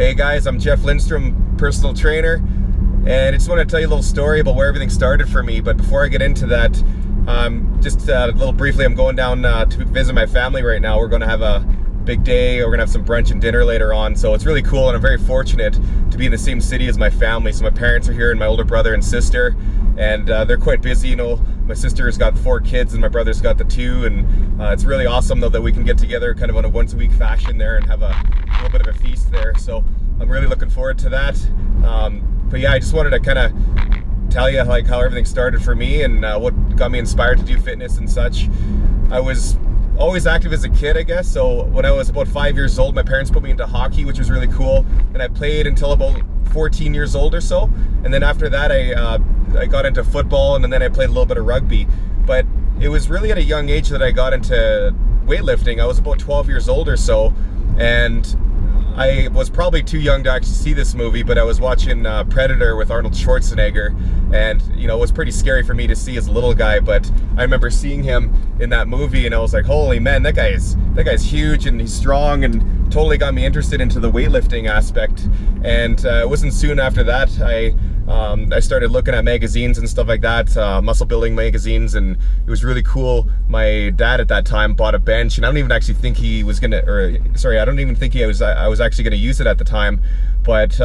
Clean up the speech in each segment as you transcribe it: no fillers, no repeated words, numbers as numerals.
Hey guys, I'm Jeff Lindstrom, personal trainer, and I just want to tell you a little story about where everything started for me. But before I get into that, just a little briefly, I'm going down to visit my family right now. We're going to have a big day. We're going to have some brunch and dinner later on, so it's really cool, and I'm very fortunate to be in the same city as my family. So my parents are here and my older brother and sister, and they're quite busy. You know, my sister's got 4 kids and my brother's got the 2, and it's really awesome though that we can get together kind of on a once-a-week fashion there and have a little bit of a feast there. So I'm really looking forward to that. But yeah, I just wanted to kind of tell you like how everything started for me and what got me inspired to do fitness and such. I was always active as a kid, I guess. So when I was about 5 years old, my parents put me into hockey, which was really cool, and I played until about 14 years old or so. And then after that, I got into football, and then I played a little bit of rugby. But it was really at a young age that I got into weightlifting. I was about 12 years old or so, and I was probably too young to actually see this movie, but I was watching Predator with Arnold Schwarzenegger, and you know, it was pretty scary for me to see as a little guy, but I remember seeing him in that movie and I was like, holy man, that guy's huge and he's strong, and totally got me interested into the weightlifting aspect. And it wasn't soon after that I started looking at magazines and stuff like that, muscle building magazines, and it was really cool. My dad at that time bought a bench, and I don't even actually think he was gonna, or sorry, I don't even think I was actually gonna use it at the time, but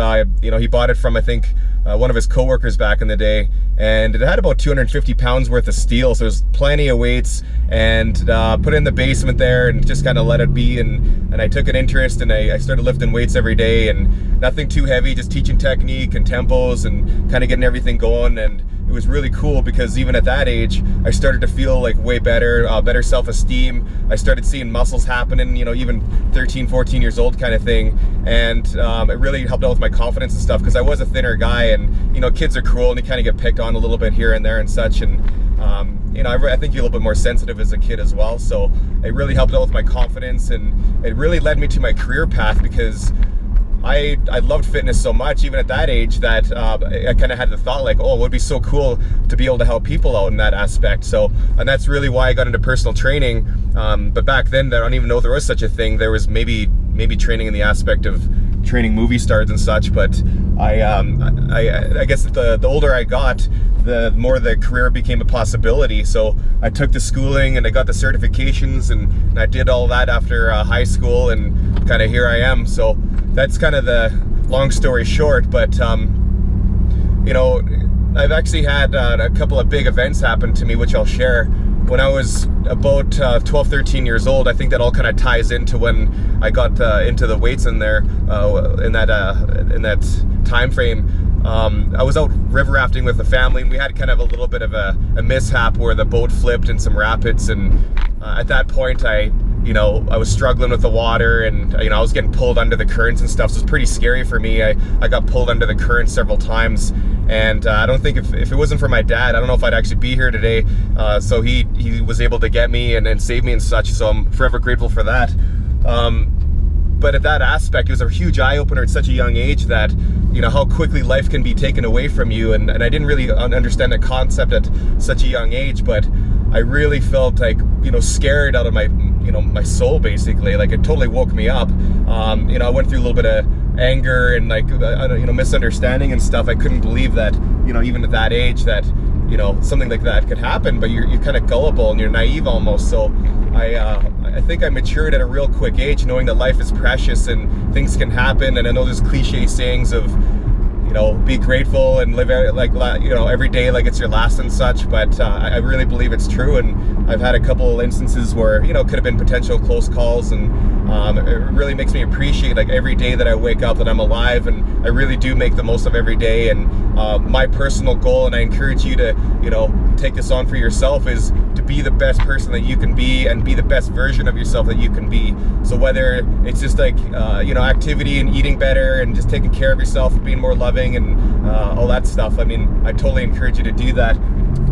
you know, he bought it from, I think, one of his coworkers back in the day, and it had about 250 pounds worth of steel, so there's plenty of weights, and put it in the basement there and just kind of let it be, and I took an interest, and I started lifting weights every day, and nothing too heavy, just teaching technique and tempos and kind of getting everything going. And it was really cool because even at that age, I started to feel like way better, better self-esteem. I started seeing muscles happening, you know, even 13, 14 years old kind of thing. And it really helped out with my confidence and stuff, because I was a thinner guy, and you know, kids are cruel and you kind of get picked on a little bit here and there and such. And you know, I think you're a little bit more sensitive as a kid as well. So it really helped out with my confidence, and it really led me to my career path, because I loved fitness so much, even at that age, that I kind of had the thought like, oh, it would be so cool to be able to help people out in that aspect. So, and that's really why I got into personal training. But back then, I don't even know if there was such a thing. There was maybe training in the aspect of training movie stars and such. But I guess the older I got, the more the career became a possibility. So I took the schooling and I got the certifications, and I did all that after high school, and kind of here I am. So that's kind of the long story short. But you know, I've actually had a couple of big events happen to me, which I'll share. When I was about 12, 13 years old, I think that all kind of ties into when I got into the weights in there, in that time frame. I was out river rafting with the family, and we had kind of a little bit of a mishap where the boat flipped in some rapids, and at that point I was struggling with the water, and you know, I was getting pulled under the currents and stuff, so it was pretty scary for me. I got pulled under the current several times, and I don't think if it wasn't for my dad, I don't know if I'd actually be here today. So he was able to get me and save me and such, so I'm forever grateful for that. But at that aspect, it was a huge eye-opener at such a young age that, you know, how quickly life can be taken away from you, and I didn't really understand the concept at such a young age, but I really felt like, you know, scared out of my, you know, my soul, basically. Like, it totally woke me up. You know, I went through a little bit of anger and like, you know, misunderstanding and stuff. I couldn't believe that, you know, even at that age that, you know, something like that could happen, but you're kind of gullible and you're naive almost. So I think I matured at a real quick age, knowing that life is precious and things can happen. And I know there's cliche sayings of, you know, be grateful and live like, you know, every day like it's your last and such, but I really believe it's true. And I've had a couple instances where, you know, could have been potential close calls, and it really makes me appreciate like every day that I wake up that I'm alive, and I really do make the most of every day. And my personal goal, and I encourage you to, you know, take this on for yourself, is to be the best person that you can be and be the best version of yourself that you can be. So whether it's just like, you know, activity and eating better and just taking care of yourself and being more loving and all that stuff, I mean, I totally encourage you to do that.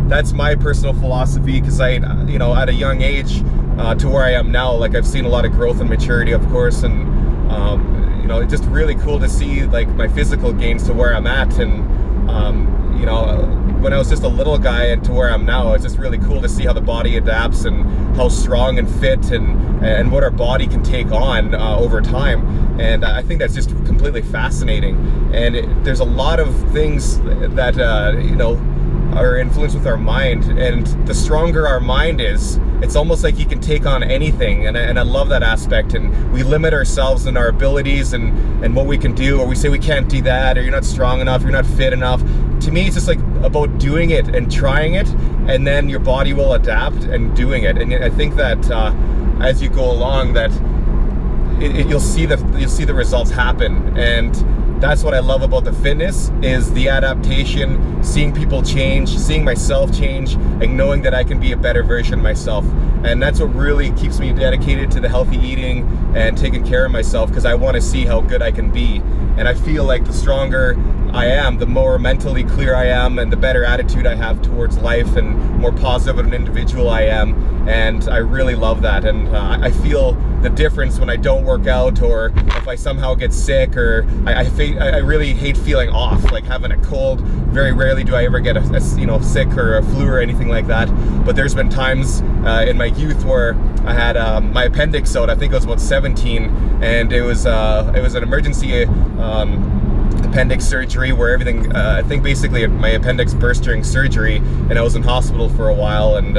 That's my personal philosophy, because I, you know, at a young age to where I am now, like I've seen a lot of growth and maturity, of course, and you know, it's just really cool to see like my physical gains to where I'm at. And you know, when I was just a little guy and to where I'm now, it's just really cool to see how the body adapts and how strong and fit and what our body can take on over time. And I think that's just completely fascinating. And there's a lot of things that you know, are influenced with our mind, and the stronger our mind is, it's almost like you can take on anything, and I love that aspect. And we limit ourselves and our abilities and what we can do, or we say we can't do that, or you're not strong enough, you're not fit enough. To me, it's just like about doing it and trying it, and then your body will adapt and doing it. And I think that as you go along, that you'll see the results happen. And that's what I love about the fitness, is the adaptation, seeing people change, seeing myself change, and knowing that I can be a better version of myself. And that's what really keeps me dedicated to the healthy eating and taking care of myself, because I want to see how good I can be. And I feel like the stronger I am, the more mentally clear I am, and the better attitude I have towards life, and more positive of an individual I am. And I really love that. And I feel the difference when I don't work out, or if I somehow get sick, or I really hate feeling off, like having a cold. Very rarely do I ever get a sick or a flu or anything like that. But there's been times in my youth where I had my appendix out. I think I was about 17, and it was an emergency appendix surgery where everything, I think basically my appendix burst during surgery, and I was in hospital for a while. And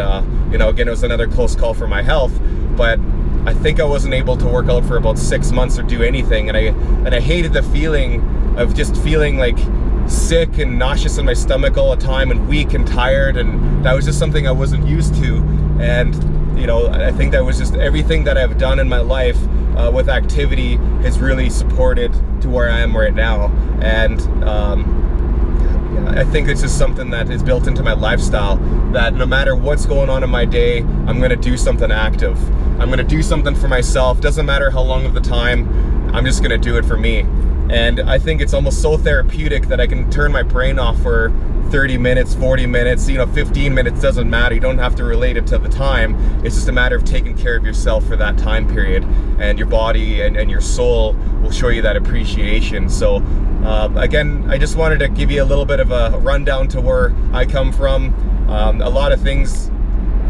you know, again, it was another close call for my health. But I think I wasn't able to work out for about 6 months or do anything, and I hated the feeling of just feeling like sick and nauseous in my stomach all the time, and weak and tired, and that was just something I wasn't used to. And you know, I think that was just everything that I've done in my life with activity has really supported to where I am right now. And I think it's just something that is built into my lifestyle, that no matter what's going on in my day, I'm gonna do something active. I'm gonna do something for myself. Doesn't matter how long of the time, I'm just gonna do it for me. And I think it's almost so therapeutic that I can turn my brain off for 30 minutes, 40 minutes, 15 minutes, doesn't matter. You don't have to relate it to the time. It's just a matter of taking care of yourself for that time period, and your body and your soul will show you that appreciation. So again, I just wanted to give you a little bit of a rundown to where I come from. A lot of things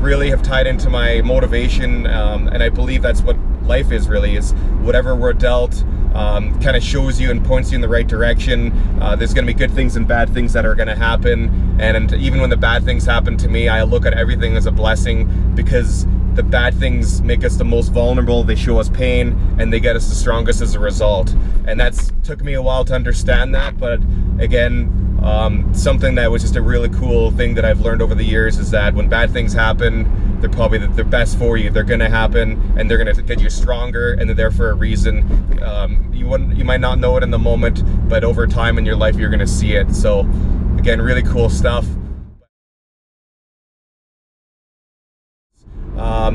really have tied into my motivation, and I believe that's what life is really, is whatever we're dealt kind of shows you and points you in the right direction. There's going to be good things and bad things that are going to happen, and even when the bad things happen to me, I look at everything as a blessing, because the bad things make us the most vulnerable, they show us pain, and they get us the strongest as a result. And that's took me a while to understand that, but again, something that was just a really cool thing that I've learned over the years is that when bad things happen, they're probably the best for you. They're gonna happen, and they're gonna get you stronger, and they're there for a reason. You might not know it in the moment, but over time in your life, you're gonna see it. So again, really cool stuff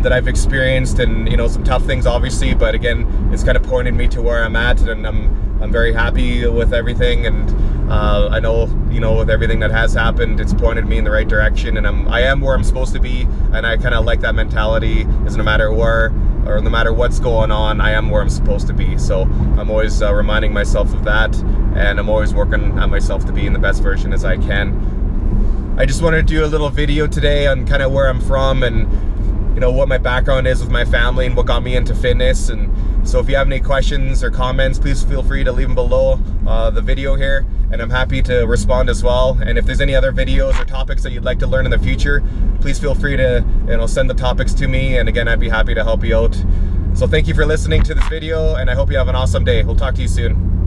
that I've experienced, and some tough things obviously, but again, it's kind of pointed me to where I'm at, and I'm very happy with everything. And I know, with everything that has happened, it's pointed me in the right direction, and I am where I'm supposed to be. And I kind of like that mentality, is no matter where, or no matter what's going on, I am where I'm supposed to be. So I'm always reminding myself of that, and I'm always working on myself to be in the best version as I can. I just wanted to do a little video today on kind of where I'm from, and what my background is with my family, and what got me into fitness. And so if you have any questions or comments, please feel free to leave them below the video here, and I'm happy to respond as well. And if there's any other videos or topics that you'd like to learn in the future, please feel free to send the topics to me, and again, I'd be happy to help you out. So thank you for listening to this video, and I hope you have an awesome day. We'll talk to you soon.